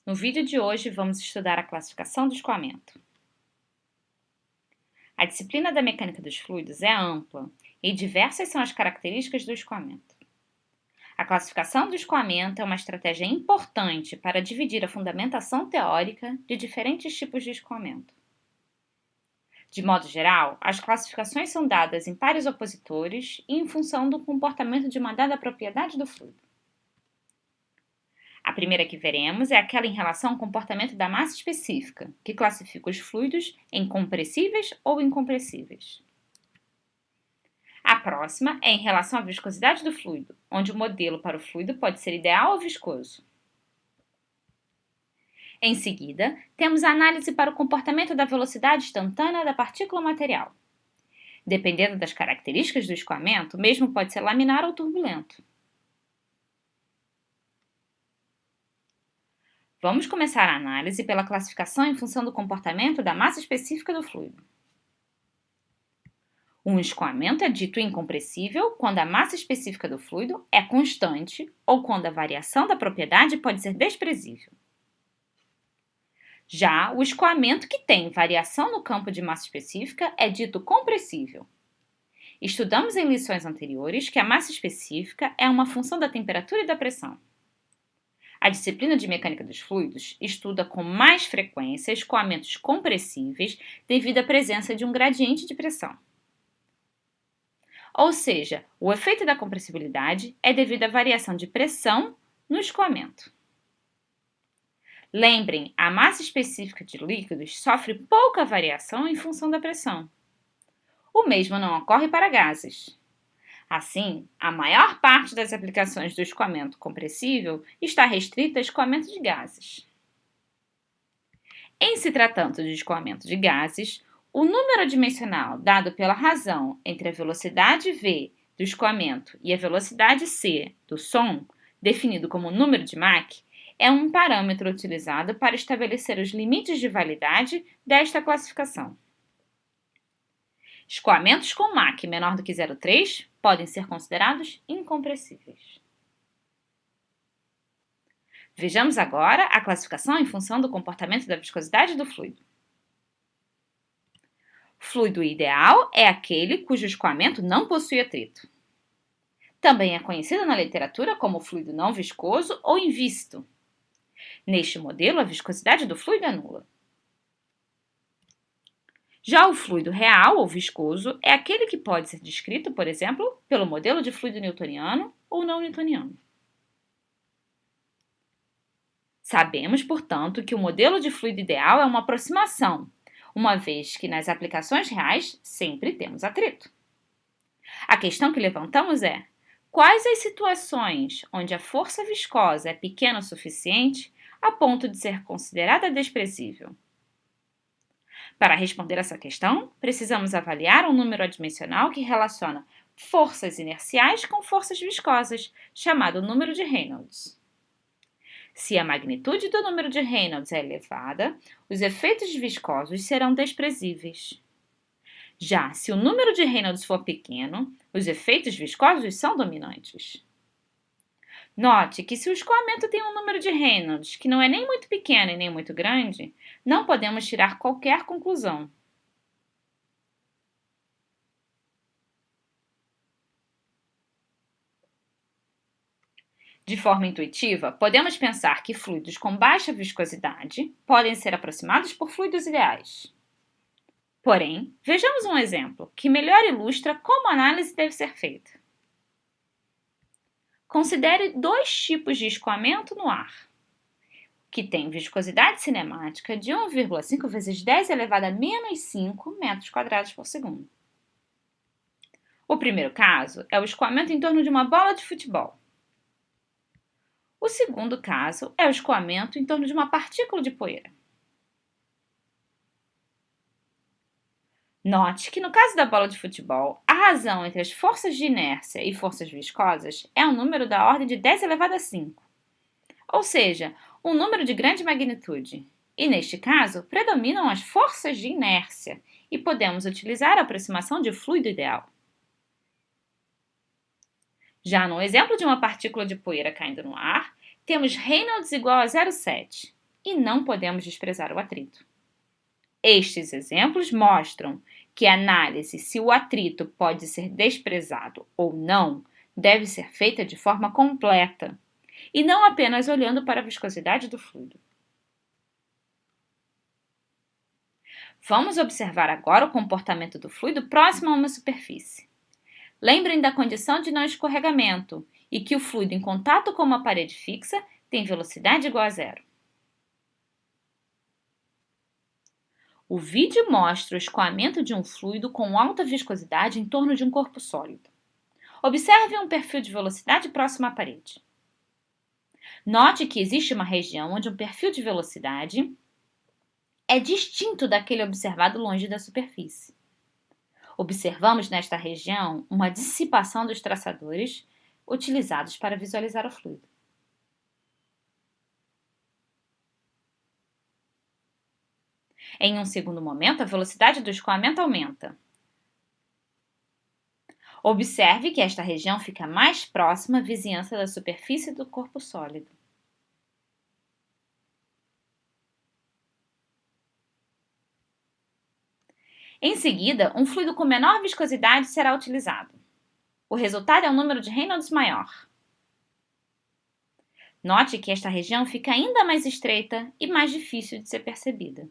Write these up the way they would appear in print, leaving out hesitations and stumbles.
No vídeo de hoje, vamos estudar a classificação do escoamento. A disciplina da mecânica dos fluidos é ampla e diversas são as características do escoamento. A classificação do escoamento é uma estratégia importante para dividir a fundamentação teórica de diferentes tipos de escoamento. De modo geral, as classificações são dadas em pares opositores e em função do comportamento de uma dada propriedade do fluido. A primeira que veremos é aquela em relação ao comportamento da massa específica, que classifica os fluidos em compressíveis ou incompressíveis. A próxima é em relação à viscosidade do fluido, onde o modelo para o fluido pode ser ideal ou viscoso. Em seguida, temos a análise para o comportamento da velocidade instantânea da partícula material. Dependendo das características do escoamento, o mesmo pode ser laminar ou turbulento. Vamos começar a análise pela classificação em função do comportamento da massa específica do fluido. Um escoamento é dito incompressível quando a massa específica do fluido é constante ou quando a variação da propriedade pode ser desprezível. Já o escoamento que tem variação no campo de massa específica é dito compressível. Estudamos em lições anteriores que a massa específica é uma função da temperatura e da pressão. A disciplina de mecânica dos fluidos estuda com mais frequência escoamentos compressíveis devido à presença de um gradiente de pressão. Ou seja, o efeito da compressibilidade é devido à variação de pressão no escoamento. Lembrem, a massa específica de líquidos sofre pouca variação em função da pressão. O mesmo não ocorre para gases. Assim, a maior parte das aplicações do escoamento compressível está restrita a escoamento de gases. Em se tratando de escoamento de gases, o número dimensional dado pela razão entre a velocidade v do escoamento e a velocidade c do som, definido como número de Mach, é um parâmetro utilizado para estabelecer os limites de validade desta classificação. Escoamentos com Mach menor do que 0,3 podem ser considerados incompressíveis. Vejamos agora a classificação em função do comportamento da viscosidade do fluido. Fluido ideal é aquele cujo escoamento não possui atrito. Também é conhecido na literatura como fluido não viscoso ou invíscido. Neste modelo, a viscosidade do fluido é nula. Já o fluido real ou viscoso é aquele que pode ser descrito, por exemplo, pelo modelo de fluido newtoniano ou não newtoniano. Sabemos, portanto, que o modelo de fluido ideal é uma aproximação, uma vez que nas aplicações reais sempre temos atrito. A questão que levantamos é: quais as situações onde a força viscosa é pequena o suficiente a ponto de ser considerada desprezível? Para responder essa questão, precisamos avaliar um número adimensional que relaciona forças inerciais com forças viscosas, chamado número de Reynolds. Se a magnitude do número de Reynolds é elevada, os efeitos viscosos serão desprezíveis. Já se o número de Reynolds for pequeno, os efeitos viscosos são dominantes. Note que se o escoamento tem um número de Reynolds que não é nem muito pequeno e nem muito grande, não podemos tirar qualquer conclusão. De forma intuitiva, podemos pensar que fluidos com baixa viscosidade podem ser aproximados por fluidos ideais. Porém, vejamos um exemplo que melhor ilustra como a análise deve ser feita. Considere dois tipos de escoamento no ar, que tem viscosidade cinemática de 1,5 vezes 10 elevado a menos 5 metros quadrados por segundo. O primeiro caso é o escoamento em torno de uma bola de futebol. O segundo caso é o escoamento em torno de uma partícula de poeira. Note que no caso da bola de futebol, a razão entre as forças de inércia e forças viscosas é um número da ordem de 10 elevado a 5, ou seja, um número de grande magnitude. E neste caso, predominam as forças de inércia e podemos utilizar a aproximação de fluido ideal. Já no exemplo de uma partícula de poeira caindo no ar, temos Reynolds igual a 0,7. e não podemos desprezar o atrito. Estes exemplos mostram que a análise se o atrito pode ser desprezado ou não deve ser feita de forma completa e não apenas olhando para a viscosidade do fluido. Vamos observar agora o comportamento do fluido próximo a uma superfície. Lembrem da condição de não escorregamento e que o fluido em contato com uma parede fixa tem velocidade igual a zero. O vídeo mostra o escoamento de um fluido com alta viscosidade em torno de um corpo sólido. Observe um perfil de velocidade próximo à parede. Note que existe uma região onde um perfil de velocidade é distinto daquele observado longe da superfície. Observamos nesta região uma dissipação dos traçadores utilizados para visualizar o fluido. Em um segundo momento, a velocidade do escoamento aumenta. Observe que esta região fica mais próxima à vizinhança da superfície do corpo sólido. Em seguida, um fluido com menor viscosidade será utilizado. O resultado é um número de Reynolds maior. Note que esta região fica ainda mais estreita e mais difícil de ser percebida.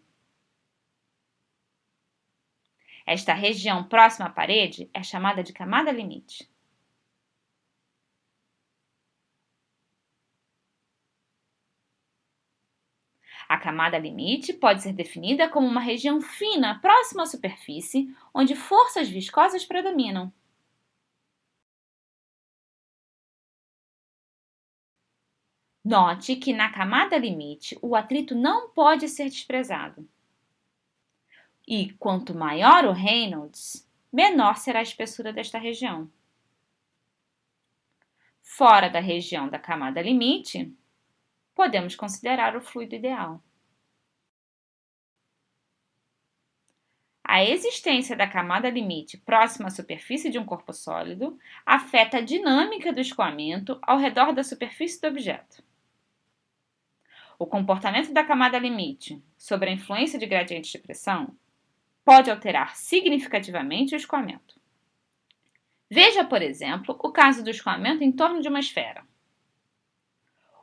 Esta região próxima à parede é chamada de camada limite. A camada limite pode ser definida como uma região fina próxima à superfície, onde forças viscosas predominam. Note que na camada limite o atrito não pode ser desprezado. E quanto maior o Reynolds, menor será a espessura desta região. Fora da região da camada limite, podemos considerar o fluido ideal. A existência da camada limite próxima à superfície de um corpo sólido afeta a dinâmica do escoamento ao redor da superfície do objeto. O comportamento da camada limite sobre a influência de gradientes de pressão pode alterar significativamente o escoamento. Veja, por exemplo, o caso do escoamento em torno de uma esfera.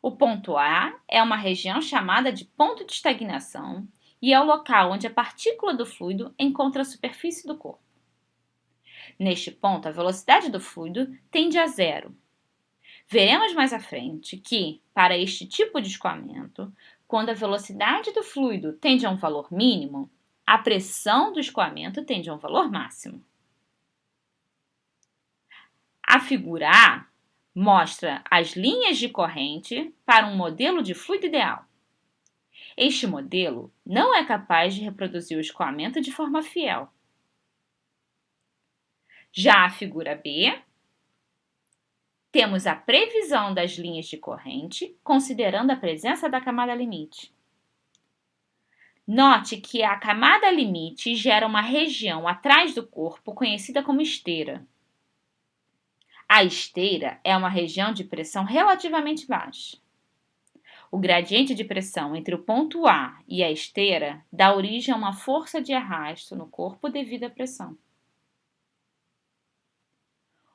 O ponto A é uma região chamada de ponto de estagnação e é o local onde a partícula do fluido encontra a superfície do corpo. Neste ponto, a velocidade do fluido tende a zero. Veremos mais à frente que, para este tipo de escoamento, quando a velocidade do fluido tende a um valor mínimo, a pressão do escoamento tende a um valor máximo. A figura A mostra as linhas de corrente para um modelo de fluido ideal. Este modelo não é capaz de reproduzir o escoamento de forma fiel. Já a figura B, temos a previsão das linhas de corrente, considerando a presença da camada limite. Note que a camada limite gera uma região atrás do corpo conhecida como esteira. A esteira é uma região de pressão relativamente baixa. O gradiente de pressão entre o ponto A e a esteira dá origem a uma força de arrasto no corpo devido à pressão.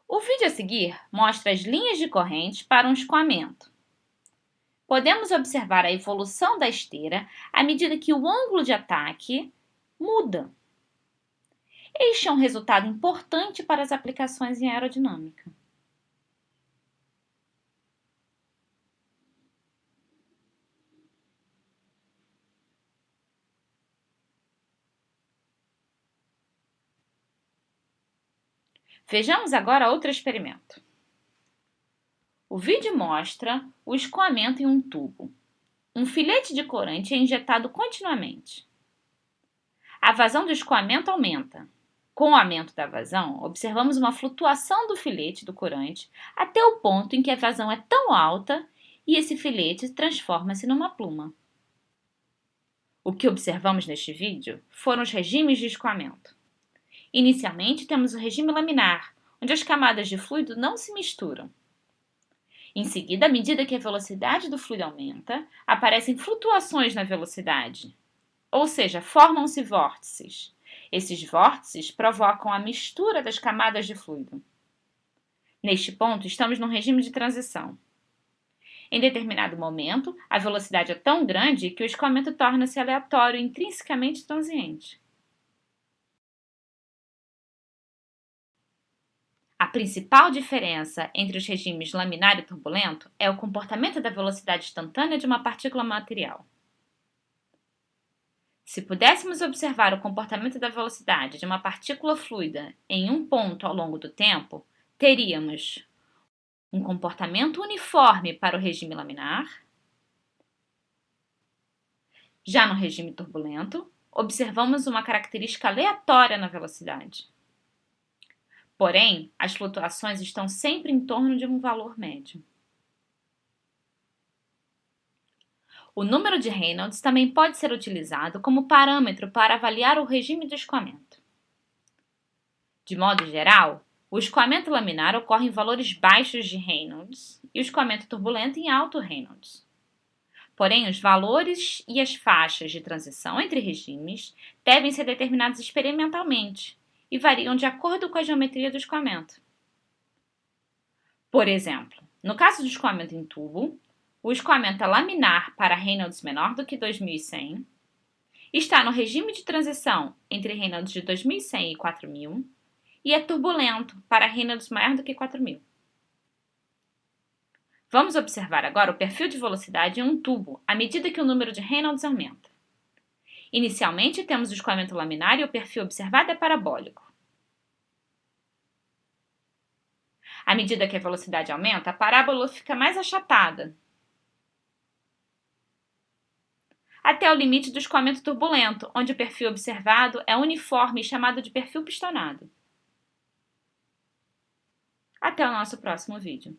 O vídeo a seguir mostra as linhas de corrente para um escoamento. Podemos observar a evolução da esteira à medida que o ângulo de ataque muda. Este é um resultado importante para as aplicações em aerodinâmica. Vejamos agora outro experimento. O vídeo mostra o escoamento em um tubo. Um filete de corante é injetado continuamente. A vazão do escoamento aumenta. Com o aumento da vazão, observamos uma flutuação do filete do corante até o ponto em que a vazão é tão alta e esse filete transforma-se numa pluma. O que observamos neste vídeo foram os regimes de escoamento. Inicialmente, temos o regime laminar, onde as camadas de fluido não se misturam. Em seguida, à medida que a velocidade do fluido aumenta, aparecem flutuações na velocidade, ou seja, formam-se vórtices. Esses vórtices provocam a mistura das camadas de fluido. Neste ponto, estamos num regime de transição. Em determinado momento, a velocidade é tão grande que o escoamento torna-se aleatório e intrinsecamente transiente. A principal diferença entre os regimes laminar e turbulento é o comportamento da velocidade instantânea de uma partícula material. Se pudéssemos observar o comportamento da velocidade de uma partícula fluida em um ponto ao longo do tempo, teríamos um comportamento uniforme para o regime laminar. Já no regime turbulento, observamos uma característica aleatória na velocidade. Porém, as flutuações estão sempre em torno de um valor médio. O número de Reynolds também pode ser utilizado como parâmetro para avaliar o regime de escoamento. De modo geral, o escoamento laminar ocorre em valores baixos de Reynolds e o escoamento turbulento em alto Reynolds. Porém, os valores e as faixas de transição entre regimes devem ser determinados experimentalmente e variam de acordo com a geometria do escoamento. Por exemplo, no caso do escoamento em tubo, o escoamento é laminar para Reynolds menor do que 2100, está no regime de transição entre Reynolds de 2100 e 4000 e é turbulento para Reynolds maior do que 4000. Vamos observar agora o perfil de velocidade em um tubo à medida que o número de Reynolds aumenta. Inicialmente, temos o escoamento laminar e o perfil observado é parabólico. À medida que a velocidade aumenta, a parábola fica mais achatada, até o limite do escoamento turbulento, onde o perfil observado é uniforme e chamado de perfil pistonado. Até o nosso próximo vídeo.